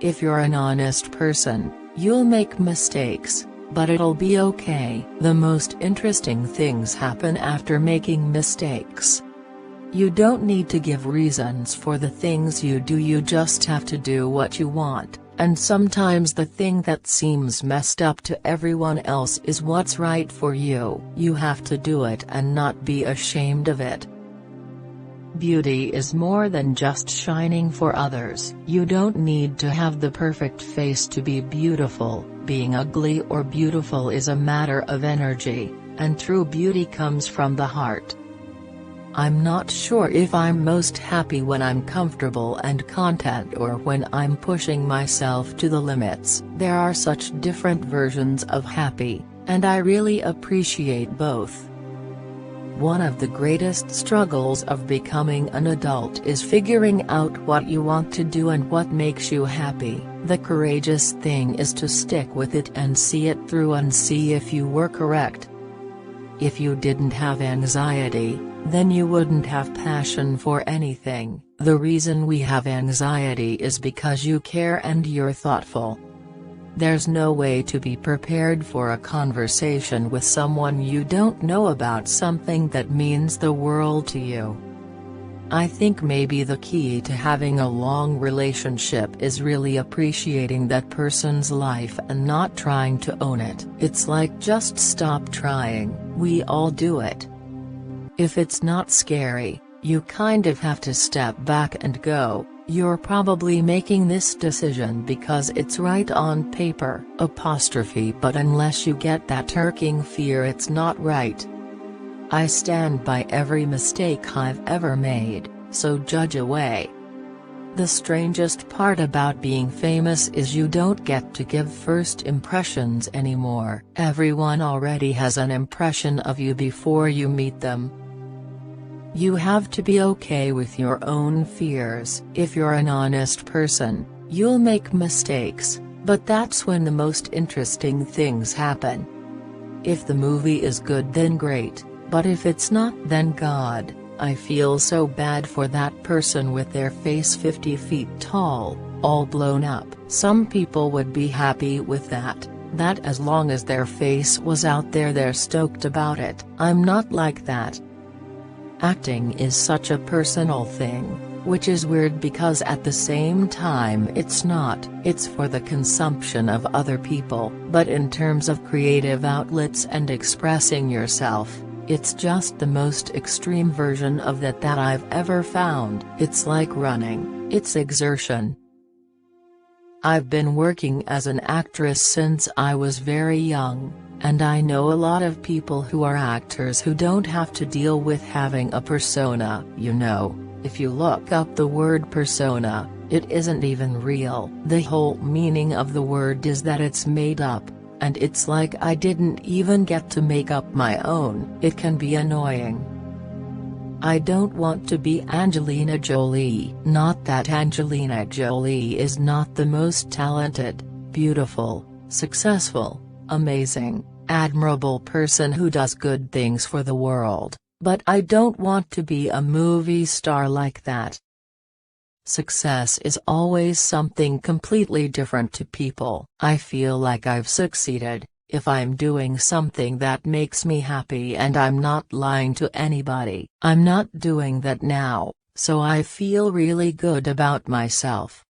If you're an honest person, you'll make mistakes, but it'll be okay. The most interesting things happen after making mistakes. You don't need to give reasons for the things you do, you just have to do what you want, and sometimes the thing that seems messed up to everyone else is what's right for you. You have to do it and not be ashamed of it. Beauty is more than just shining for others. You don't need to have the perfect face to be beautiful. Being ugly or beautiful is a matter of energy, and true beauty comes from the heart. I'm not sure if I'm most happy when I'm comfortable and content or when I'm pushing myself to the limits. There are such different versions of happy, and I really appreciate both. One of the greatest struggles of becoming an adult is figuring out what you want to do and what makes you happy. The courageous thing is to stick with it and see it through and see if you were correct. If you didn't have anxiety, then you wouldn't have passion for anything. The reason we have anxiety is because you care and you're thoughtful. There's no way to be prepared for a conversation with someone you don't know about something that means the world to you. I think maybe the key to having a long relationship is really appreciating that person's life and not trying to own it. It's like just stop trying, we all do it. If it's not scary, you kind of have to step back and go, you're probably making this decision because it's right on paper, but unless you get that irking fear it's not right. I stand by every mistake I've ever made, so judge away. The strangest part about being famous is you don't get to give first impressions anymore. Everyone already has an impression of you before you meet them. You have to be okay with your own fears. If you're an honest person, you'll make mistakes, but that's when the most interesting things happen. If the movie is good then great, but if it's not then God, I feel so bad for that person with their face 50 feet tall, all blown up. Some people would be happy with that as long as their face was out there they're stoked about it. I'm not like that. Acting is such a personal thing, which is weird because at the same time it's not. It's for the consumption of other people. But in terms of creative outlets and expressing yourself, it's just the most extreme version of that I've ever found. It's like running, it's exertion. I've been working as an actress since I was very young. And I know a lot of people who are actors who don't have to deal with having a persona. You know, if you look up the word persona, it isn't even real. The whole meaning of the word is that it's made up, and it's like I didn't even get to make up my own. It can be annoying. I don't want to be Angelina Jolie. Not that Angelina Jolie is not the most talented, beautiful, successful, amazing, admirable person who does good things for the world, but I don't want to be a movie star like that. Success is always something completely different to people. I feel like I've succeeded, if I'm doing something that makes me happy and I'm not lying to anybody. I'm not doing that now, so I feel really good about myself.